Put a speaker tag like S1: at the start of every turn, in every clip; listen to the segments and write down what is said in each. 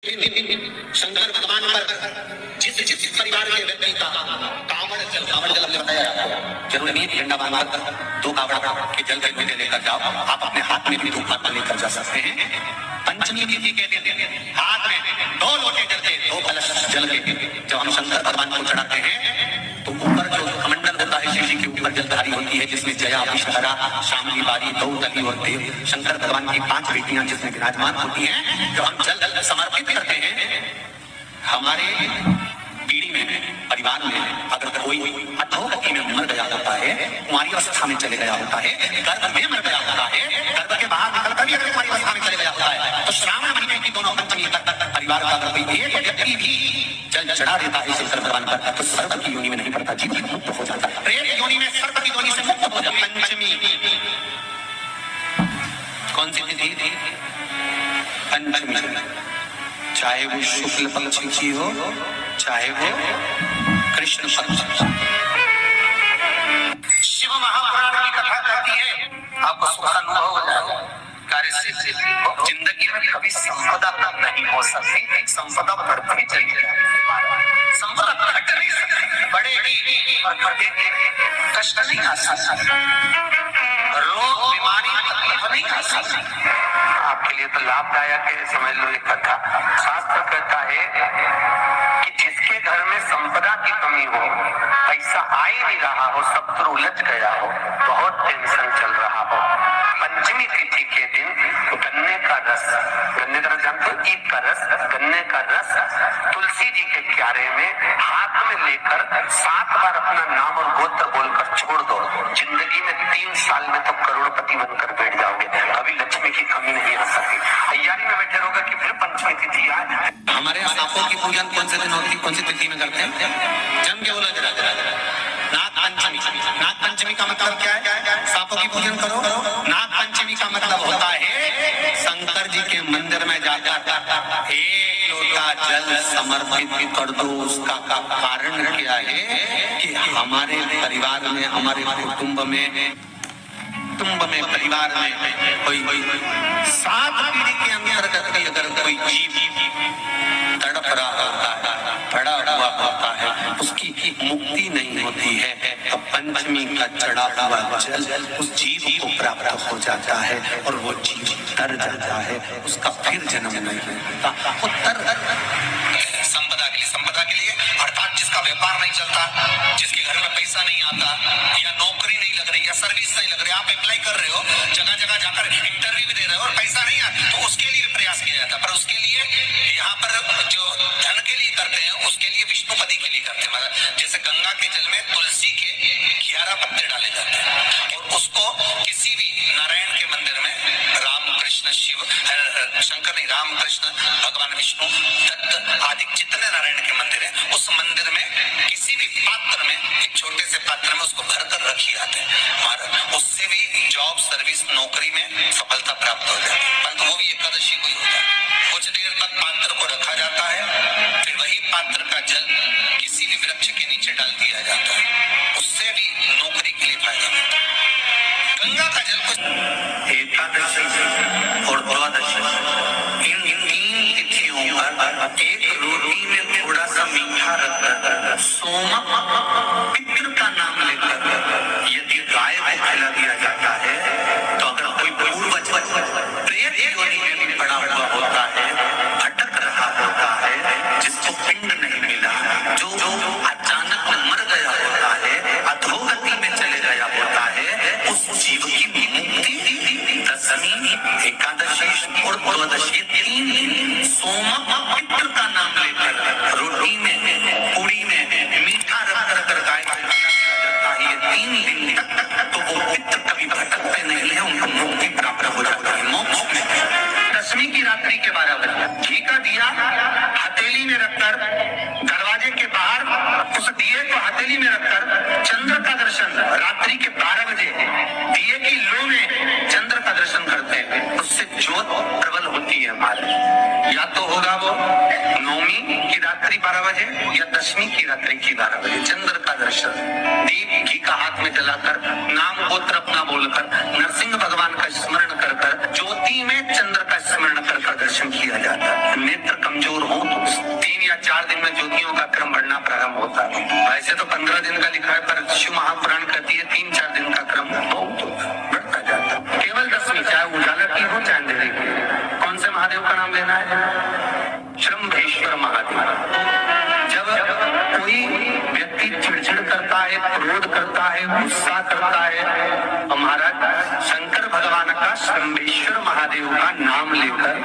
S1: शंकर भगवान पर जिस जिस परिवार के व्यक्ति का कावड़ जल हमने बताया, जरूरी नहीं है झंडा बांधकर 2 कावड़ के जल के लोटे लेकर जाओ, आप अपने हाथ में भी 2 कावड़ लेकर जा सकते हैं। पंचमी तिथि के दिन हाथ में 2 लोटे जल के 2 कलश जल के जब हम शंकर भगवान को चढ़ाते हैं तो ऊपर जो कमंडल होता है शिव जी के ऊपर जलधारी होती है, जिसमें जया, विषहरा, शामली, बारी, द्रौपदी और देव शंकर भगवान की 5 बेटियां जिसमें विराजमान होती हैं। जब हम जल समर्पित करते हैं, हमारे पीढ़ी में, परिवार में अगर कोई अधोगति में मर गया होता है, कुंवारी अवस्था में चले गया होता है, गर्भ में मर गया होता है, गर्भ के बाहर निकलकर भी अगर कुंवारी अवस्था में चले गया होता है, तो श्रावण महीने की दोनों पंचमी तक परिवार का अगर कोई एक व्यक्ति भी जल चढ़ा देता है शंकर भगवान पर, तो सर्प की योनि में नहीं पड़ता, जीवन मुक्त हो जाता है, प्रेत योनि में, सर्प की योनि से मुक्त हो जाता है। पंचमी कौन सी तिथि? पंचमी, चाहे वो शुक्ल पक्ष की हो, चाहे वो कृष्ण पक्ष। शिव महापुराण की कथा कहती है, आपको सुख अनुभव हो जाएगा। कार्य से जिंदगी में कभी संपदा नहीं हो सकती, संपदा बढ़ती चली जाएगी, संपदा घट नहीं सकती, बढ़ेगी और घटेगी, कष्ट नहीं आ सकता, रोग बीमारी तकलीफ नहीं आ सकती। आपके लिए तो लाभदायक है, समझ लो ये कथा। शास्त्र कहता है कि जिसके घर में संपदा की कमी हो, पैसा आ ही नहीं रहा हो, सब तो उलझ गया हो, बहुत टेंशन चल रहा हो, पंचमी तिथि के दिन गन्ने का रस, गन्ने का रस जानते हो, ईख का रस, गन्ने का रस तुलसी जी के क्यारे में हाथ में लेकर 7 बार अपना नाम और गोत्र बोलकर छोड़ दो, जिंदगी में 3 साल में तो करोड़पति बनकर बैठ जाओगे, कभी लक्ष्मी की कमी नहीं आ सकती। तैयारी में बैठे रहोगे कि फिर पंचमी तिथि आए। हमारे यहाँ सांपों की पूजन कौन से दिन होती, कौन सी तिथि में करते हैं? जम के बोला जरा, नाग पंचमी। नाग पंचमी का मतलब क्या है? सांपों की पूजन करो। नाग पंचमी का मतलब होता है शंकर जी के मंदिर में जाकर 1 लोटा जल समर्पित कर दो। उसका कारण क्या है कि हमारे परिवार में, हमारे कुटुंब में, परिवार में कोई 7 पीढ़ी के अंतर्गत भी अगर कोई जीव तड़प रहा होता है, पड़ा हुआ होता है, उसकी मुक्ति नहीं होती है, तो पंचमी का चढ़ा हुआ जल उस जीव को प्राप्त हो जाता है और वो जीव तर जाता है, उसका फिर जन्म नहीं होता। वो संपदा के लिए अर्थात जिसका व्यापार नहीं चलता, जिसके घर में पैसा नहीं आता, या नौकरी नहीं लग रही, या सर्विस नहीं लग रही, आप अप्लाई कर रहे हो, जगह जगह जाकर इंटरव्यू भी दे रहे हो और पैसा नहीं आता, तो उसके लिए प्रयास किया जाता है। पर उसके लिए यहाँ पर जो धन के लिए करते हैं, उसके लिए विष्णुपदी के लिए करते हैं। मतलब जैसे गंगा के जल में तुलसी के 11 पत्ते डाले जाते हैं और उसको किसी भी नारायण के मंदिर में राम कृष्ण शिव, शंकर नहीं, राम कृष्ण भगवान विष्णु दत्त आदि जितने नारायण के मंदिर है, उस मंदिर में किसी भी पात्र में, एक छोटे से पात्र में उसको भरकर रखी जाते हैं, उससे भी जॉब, सर्विस, नौकरी में सफलता प्राप्त हो जाती है। परंतु वो भी एकादशी को ही होता है। कुछ देर तक पात्र को रखा जाता है, फिर वही पात्र का जल किसी भी वृक्ष के नीचे डाल दिया जाता है, उससे भी नौकरी के लिए फायदा होता है। गंगा का जल को एकादशी और द्वादशी, इन 3 तिथियों पर एक रोटी में थोड़ा सा मीठा रखकर सोमक पितृ का नाम लेकर यदि गाय को खिला दिया जाता है, तो अगर कोई पूर्वज प्रेत योनि में भी पड़ा हुआ होता है, भटक रहा होता है, जिसको पिंड नहीं मिला, जो अचानक मर गया होता है, अधोगति में चले गया होता है, उस जीव की मुक्ति दशमी, एकादशी और द्वादशी 3 दिन सोमक पितृ का नाम लेकर रोटी में, पूरी में मीठा रख कर गाय को खिलाया जाता है। 3 दिन तक तो वो पितृ कभी भटकते नहीं है, उनको मुक्ति प्राप्त हो जाती है, मोक्ष में। दशमी की रात्रि के 12 बजे घी का दिया हथेली में रखकर, दरवाजे के बाहर उस दिए को हथेली में रखकर चंद्र का दर्शन, रात्रि के 12 बजे दिए की लो में चंद्र का दर्शन करते हैं, उससे ज्योत प्रबल होती है हमारे। या तो होगा वो नौमी की रात्रि 12 बजे या दशमी की रात्रि की 12 बजे चंद्र का दर्शन, दीप घी का हाथ में जलाकर, नाम गोत्र अपना बोलकर, नरसिंह भगवान का स्मरण कर ज्योति में चंद्र का स्मरण कर दर्शन किया जाता है। नेत्र कमजोर 4 दिन में ज्योतियों का क्रम बढ़ना प्रारंभ होता है। वैसे तो 15 दिन का लिखा है, पर शिव महापुराण कहती है 3-4 दिन का क्रम बहुत बढ़ता जाता है। केवल 10वीं, चाहे उजाला की हो चाहे अंधेरे की। कौन से महादेव का नाम लेना है? शंभेश्वर महादेव। जब कोई व्यक्ति चिड़चिड़ करता है, क्रोध करता है, गुस्सा करता है, तो महाराज शंकर भगवान का शंभेश्वर महादेव का नाम लेकर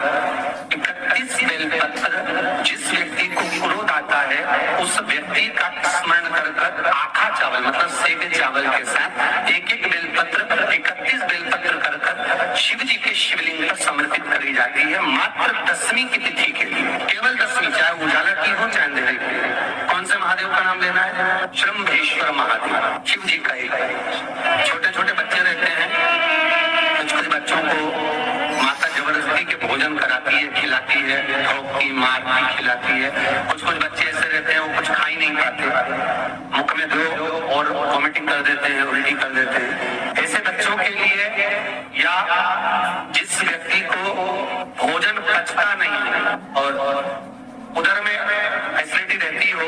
S1: 31 बेलपत्र, जिस व्यक्ति को क्रोध आता है उस व्यक्ति का स्मरण कर आखा चावल मतलब सेवे चावल के साथ एक बेलपत्र 31 बेलपत्र कर शिव जी के शिवलिंग पर समर्पित करी जाती है, मात्र 10वीं की तिथि के लिए। केवल 10वीं, चाहे उजाला की हो चाहे अंधेरे की। कौन से महादेव का नाम लेना है? शंभेश्वर महादेव, शिव जी का एक। छोटे छोटे बच्चे रहते हैं, कुछ बच्चों को माता जबरदस्ती के भोजन कराती है, खिलाती है, ठोकती मारती खिलाती है। कुछ बच्चे ऐसे रहते हैं वो कुछ खा ही नहीं पाते, मुख में दो और वॉमिटिंग कर देते हैं, उल्टी कर देते हैं। ऐसे बच्चों के लिए या जिस व्यक्ति को भोजन पचता नहीं और उधर में एसिडिटी रहती हो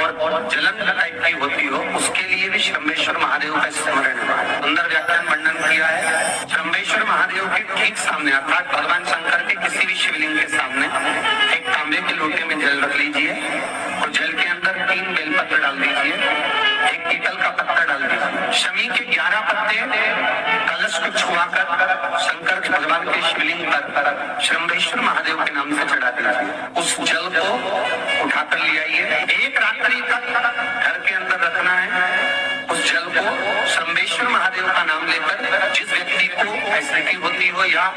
S1: और जलन टाइप की होती हो, उसके लिए भी शंभेश्वर महादेव का स्मरण है। सुंदर व्याख्यान वर्णन किया है। शंभेश्वर महादेव के ठीक सामने अर्थात भगवान शंकर के किसी भी शिवलिंग के सामने एक तांबे के लोटे में जल रख लीजिए और जल के अंदर 3 बेलपत्र डाल दीजिए, एक पीतल का पत्ता डाल दीजिए, शमी के 11 पत्ते कलश को छुआकर शंकर के भगवान के शिवलिंग पर शंभेश्वर महादेव के नाम से चढ़ा दीजिए। उस जल को उठाकर ले आइए, एक रात्रि तक घर के अंदर रखना है। उस जल को शंभेश्वर महादेव का नाम लेकर जिस व्यक्ति को एसिडिटी होती हो या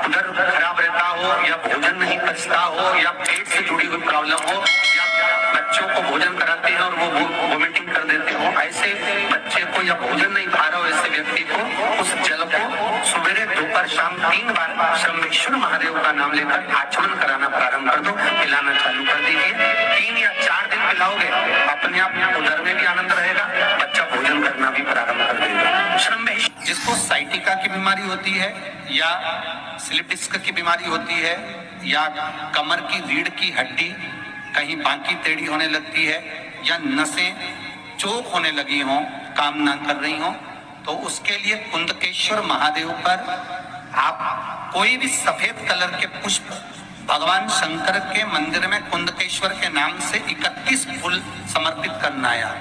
S1: उधर खराब रहता हो या भोजन नहीं पचता हो या पेट से जुड़ी हुई प्रॉब्लम हो या बच्चों को भोजन कराते हैं और वो वोमिटिंग कर देते हो, ऐसे बच्चे को या भोजन नहीं खा रहा हो ऐसे व्यक्ति को उस जल को सवेरे दोपहर शाम 3 बार शंभेश्वर महादेव का नाम लेकर आचमन कराना प्रारंभ कर दो, पिलाना चालू कर दीजिए। 3 या 4 दिन पिलाओगे, अपने आप उधर में भी आनंद रहेगा, बच्चा भोजन करना भी प्रारंभ कर देगा। शंभेश्वर, जिसको साइटिका की बीमारी होती है या स्लिप डिस्क की बीमारी होती है या कमर की रीढ़ की हड्डी कहीं बांकी टेढ़ी होने लगती है या नसें चोक होने लगी हों, काम ना कर रही हों, तो उसके लिए कुंदकेश्वर महादेव पर आप कोई भी सफेद कलर के पुष्प भगवान शंकर के मंदिर में कुंदकेश्वर के नाम से 31 फूल समर्पित करना है।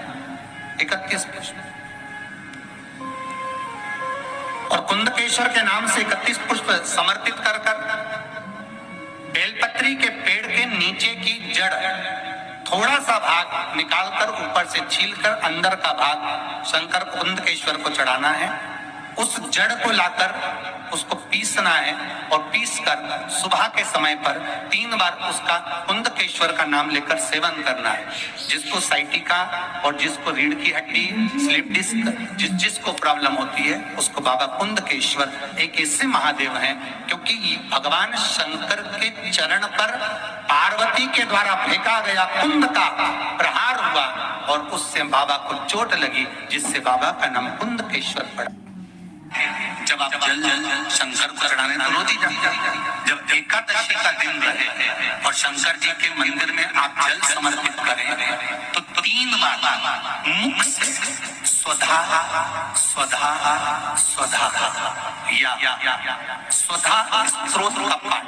S1: 31 पुष्प और कुंदकेश्वर के नाम से 31 पुष्प समर्पित कर बेलपत्री के पेड़ के नीचे की जड़ थोड़ा सा भाग निकालकर ऊपर से छीलकर अंदर का भाग शंकर कुंदकेश्वर को चढ़ाना है। उस जड़ को लाकर उसको पीसना है और पीसकर सुबह के समय पर 3 बार उसका कुंदकेश्वर का नाम लेकर सेवन करना है। जिसको साइटिका और जिसको रीढ़ की हड्डी, स्लिप डिस्क, जिसको प्रॉब्लम होती है उसको बाबा कुंदकेश्वर एक ऐसे महादेव हैं क्योंकि भगवान शंकर के चरण पर पार्वती के द्वारा फेंका गया कुंद का प्रहार हुआ और उससे बाबा को चोट लगी, जिससे बाबा का नाम कुंदकेश्वर पड़ा। जब आप जल शंकर को चढ़ाने तो रोज ही जाते, जब एकादशी का दिन रहे और शंकर जी के मंदिर में आप जल समर्पित करें तो 3 बार मुख से स्वधा स्वधा स्वधा या स्वधा स्त्रोत का पाठ